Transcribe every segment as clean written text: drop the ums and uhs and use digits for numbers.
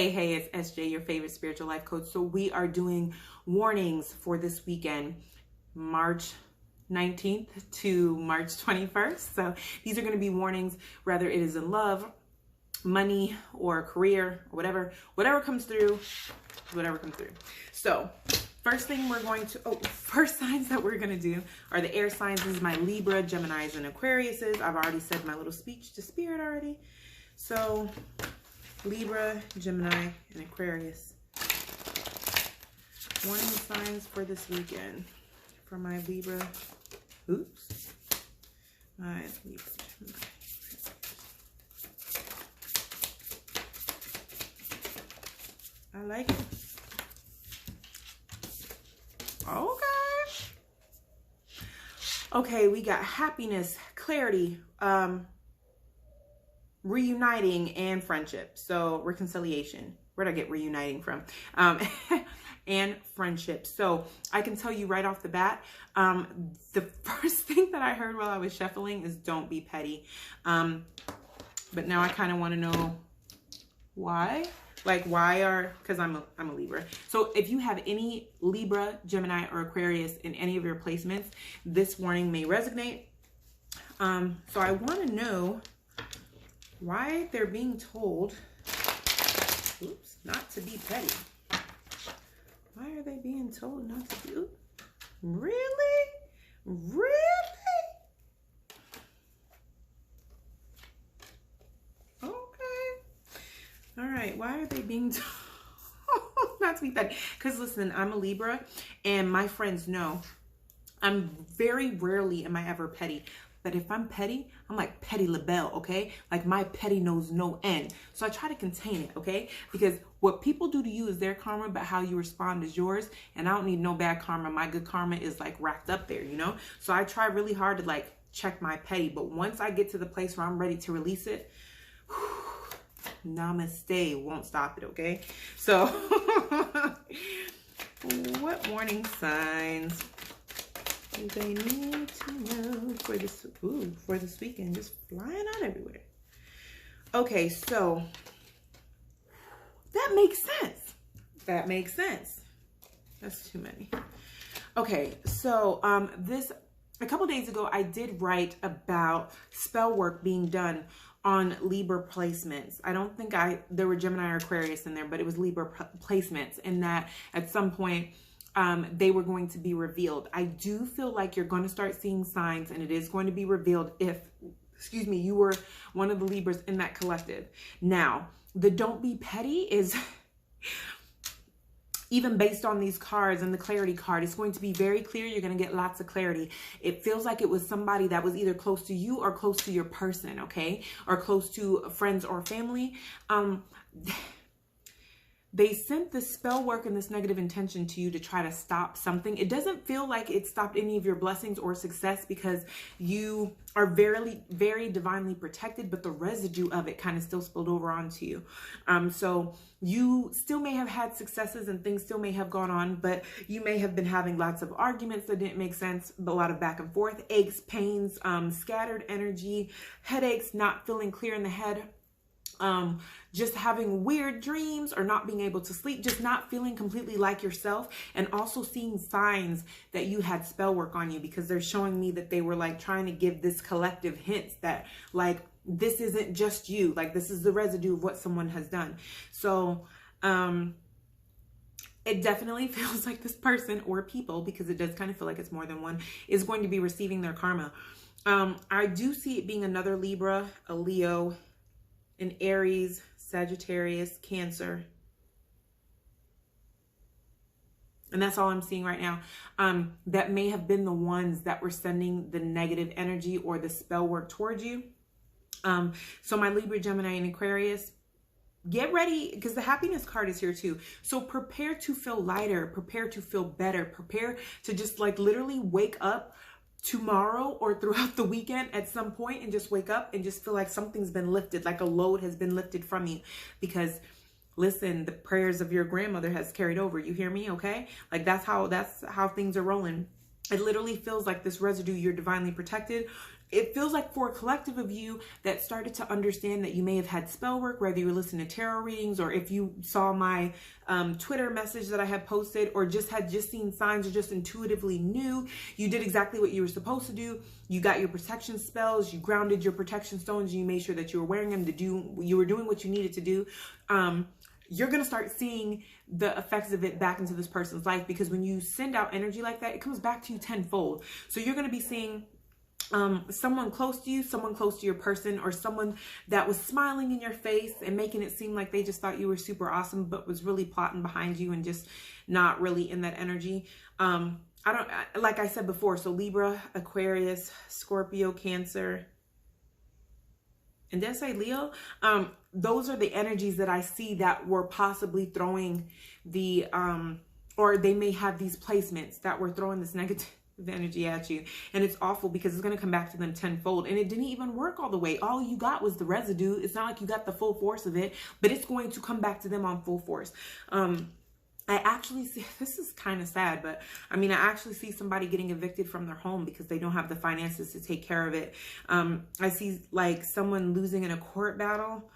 Hey, it's SJ, your favorite spiritual life coach. So we are doing warnings for this weekend, March 19th to March 21st. So these are going to be warnings, whether it is in love, money, or career, or whatever comes through, So first signs that we're going to do are the air signs. This is my Libra, Geminis, and Aquariuses. I've already said my little speech to Spirit already. So Libra, Gemini, and Aquarius. Warning signs for this weekend for my Libra. Oops. My Libra, Gemini. I like it. Okay, we got happiness, clarity, reuniting, and friendship. So reconciliation. Where'd I get reuniting from? And friendship. So I can tell you right off the bat, the first thing that I heard while I was shuffling is don't be petty. But now I kind of want to know why. Like because I'm a Libra. So if you have any Libra, Gemini, or Aquarius in any of your placements, this warning may resonate. So I want to know why they're being told, not to be petty. Why are they being told not to do? Really? Really? All right, why are they being told not to be petty? Because listen, I'm a Libra, and my friends know I'm very rarely am I ever petty. But if I'm petty, I'm like Petty LaBelle, okay? Like my petty knows no end. So I try to contain it, okay? Because what people do to you is their karma, but how you respond is yours. And I don't need no bad karma. My good karma is like racked up there, you know? So I try really hard to like check my petty. But once I get to the place where I'm ready to release it, namaste, won't stop it, okay? So what warning signs do they need to know for this weekend? Just flying out everywhere. Okay, so that makes sense. That's too many. Okay, so a couple days ago I did write about spell work being done on Libra placements. I don't think there were Gemini or Aquarius in there, but it was Libra placements, and that at some point they were going to be revealed. I do feel like you're going to start seeing signs, and it is going to be revealed if, you were one of the Libras in that collective. Now, the don't be petty is even based on these cards and the clarity card, it's going to be very clear. You're going to get lots of clarity. It feels like it was somebody that was either close to you or close to your person, okay? Or close to friends or family. They sent this spell work and this negative intention to you to try to stop something. It doesn't feel like it stopped any of your blessings or success because you are very, very divinely protected, but the residue of it kind of still spilled over onto you. So you still may have had successes and things still may have gone on, but you may have been having lots of arguments that didn't make sense, a lot of back and forth, aches, pains, scattered energy, headaches, not feeling clear in the head. Just having weird dreams or not being able to sleep, just not feeling completely like yourself, and also seeing signs that you had spell work on you, because they're showing me that they were like trying to give this collective hints that like this isn't just you, like this is the residue of what someone has done. So it definitely feels like this person or people, because it does kind of feel like it's more than one, is going to be receiving their karma. I do see it being another Libra, a Leo, an Aries, Sagittarius, Cancer. And that's all I'm seeing right now. That may have been the ones that were sending the negative energy or the spell work towards you. So my Libra, Gemini, and Aquarius, get ready, because the happiness card is here too. So prepare to feel lighter, prepare to feel better, prepare to just like literally wake up tomorrow or throughout the weekend at some point and just wake up and just feel like something's been lifted, like a load has been lifted from you. Because listen, the prayers of your grandmother has carried over. You hear me? Okay. Like that's how things are rolling. It literally feels like this residue, you're divinely protected. it feels like for a collective of you that started to understand that you may have had spell work, whether you were listening to tarot readings, or if you saw my Twitter message that I had posted, or just had seen signs, or just intuitively knew, you did exactly what you were supposed to do. You got your protection spells, you grounded your protection stones, you made sure that you were wearing them you were doing what you needed to do. You're going to start seeing the effects of it back into this person's life, because when you send out energy like that, it comes back to you tenfold. So you're going to be seeing someone close to you, someone close to your person, or someone that was smiling in your face and making it seem like they just thought you were super awesome, but was really plotting behind you and just not really in that energy. Like I said before, so Libra, Aquarius, Scorpio, Cancer, and did I say Leo? Those are the energies that I see that were possibly throwing the, or they may have these placements that were throwing this negative energy at you. And it's awful, because it's going to come back to them tenfold. And it didn't even work all the way. All you got was the residue. It's not like you got the full force of it, but it's going to come back to them on full force. I actually see, this is kind of sad, but I mean, I actually see somebody getting evicted from their home because they don't have the finances to take care of it. I see like someone losing in a court battle.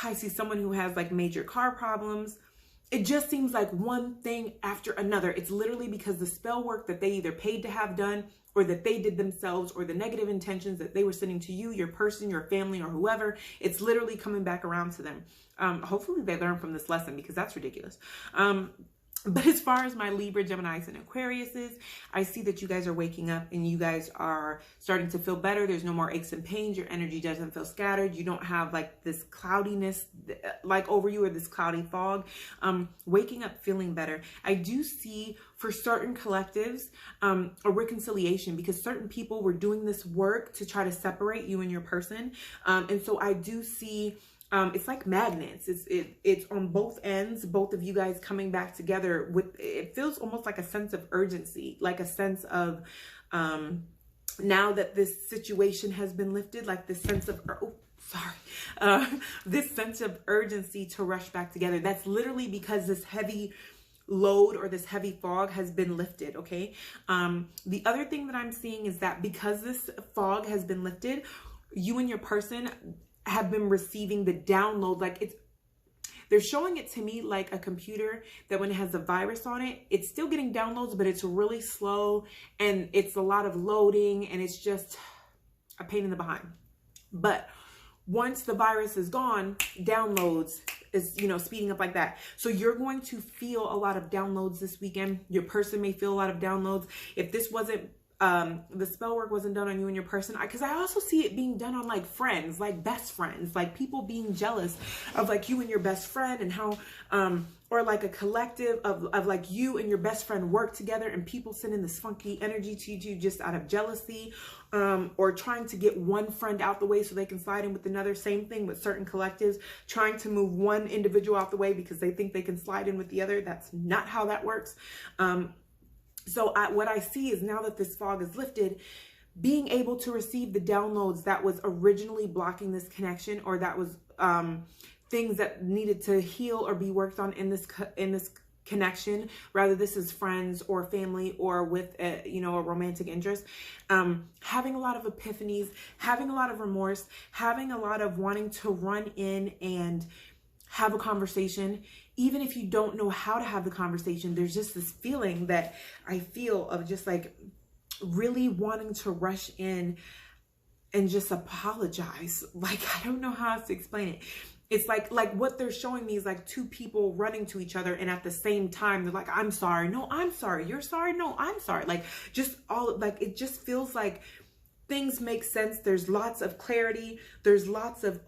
I see someone who has like major car problems. It just seems like one thing after another. It's literally because the spell work that they either paid to have done, or that they did themselves, or the negative intentions that they were sending to you, your person, your family, or whoever, it's literally coming back around to them. Hopefully they learn from this lesson, because that's ridiculous. But as far as my Libra, Geminis, and Aquariuses, I see that you guys are waking up and you guys are starting to feel better. There's no more aches and pains. Your energy doesn't feel scattered. You don't have like this cloudiness like over you, or this cloudy fog. Waking up feeling better. I do see for certain collectives a reconciliation, because certain people were doing this work to try to separate you and your person. And so I do see it's like magnets. It's on both ends, both of you guys coming back together with, it feels almost like a sense of urgency, like a sense of, now that this situation has been lifted, like this sense of, this sense of urgency to rush back together. That's literally because this heavy load, or this heavy fog, has been lifted. Okay. The other thing that I'm seeing is that because this fog has been lifted, you and your person have been receiving the download. Like they're showing it to me like a computer that when it has a virus on it, it's still getting downloads, but it's really slow and it's a lot of loading and it's just a pain in the behind. But once the virus is gone, downloads is, speeding up like that. So you're going to feel a lot of downloads this weekend. Your person may feel a lot of downloads. If this wasn't the spell work wasn't done on you and your person, because I also see it being done on like friends, like best friends, like people being jealous of like you and your best friend, and how or like a collective of like you and your best friend work together, and people sending this funky energy to you just out of jealousy, or trying to get one friend out the way so they can slide in with another. Same thing with certain collectives, trying to move one individual out the way because they think they can slide in with the other. That's not how that works. So what I see is, now that this fog is lifted, being able to receive the downloads that was originally blocking this connection, or that was things that needed to heal or be worked on in this connection, rather this is friends or family or with a romantic interest, having a lot of epiphanies, having a lot of remorse, having a lot of wanting to run in and have a conversation. Even if you don't know how to have the conversation, there's just this feeling that I feel of just like really wanting to rush in and just apologize. Like, I don't know how else to explain it. It's like what they're showing me is like two people running to each other, and at the same time they're like, I'm sorry, no, I'm sorry, you're sorry, no, I'm sorry. Like, just all, like, it just feels like things make sense. There's lots of clarity. There's lots of,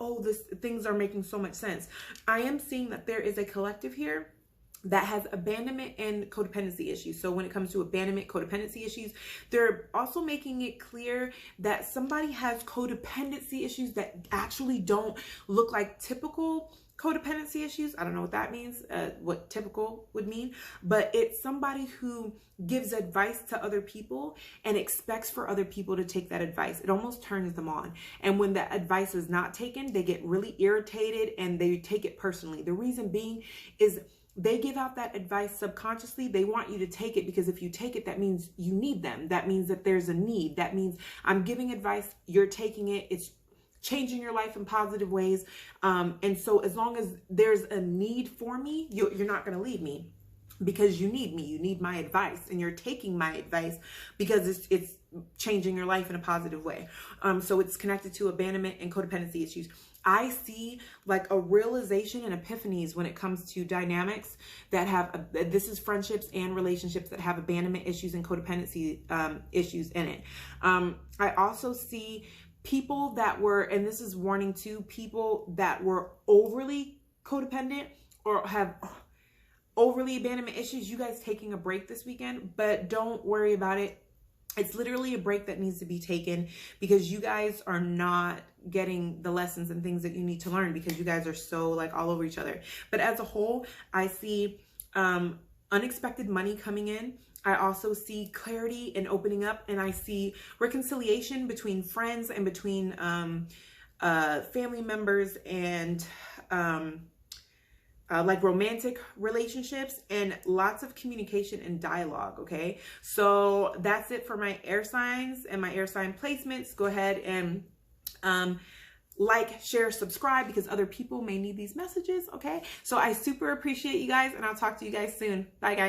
things are making so much sense. I am seeing that there is a collective here that has abandonment and codependency issues. So when it comes to abandonment, codependency issues, they're also making it clear that somebody has codependency issues that actually don't look like typical codependency issues. I don't know what that means, what typical would mean, but it's somebody who gives advice to other people and expects for other people to take that advice. It almost turns them on. And when that advice is not taken, they get really irritated and they take it personally. The reason being is they give out that advice subconsciously. They want you to take it because if you take it, that means you need them. That means that there's a need. That means I'm giving advice, you're taking it, it's changing your life in positive ways. And so as long as there's a need for me, you're not going to leave me because you need me. You need my advice, and you're taking my advice because it's changing your life in a positive way. So it's connected to abandonment and codependency issues. I see like a realization and epiphanies when it comes to dynamics that have, this is friendships and relationships that have abandonment issues and codependency issues in it. I also see people that were, and this is warning too, people that were overly codependent or have overly abandonment issues. You guys taking a break this weekend, but don't worry about it. It's literally a break that needs to be taken because you guys are not getting the lessons and things that you need to learn because you guys are so like all over each other. But as a whole, I see unexpected money coming in. I also see clarity and opening up, and I see reconciliation between friends and between family members and like romantic relationships, and lots of communication and dialogue. Okay, so that's it for my air signs and my air sign placements. Go ahead and like, share, subscribe because other people may need these messages. Okay, so I super appreciate you guys, and I'll talk to you guys soon. Bye guys.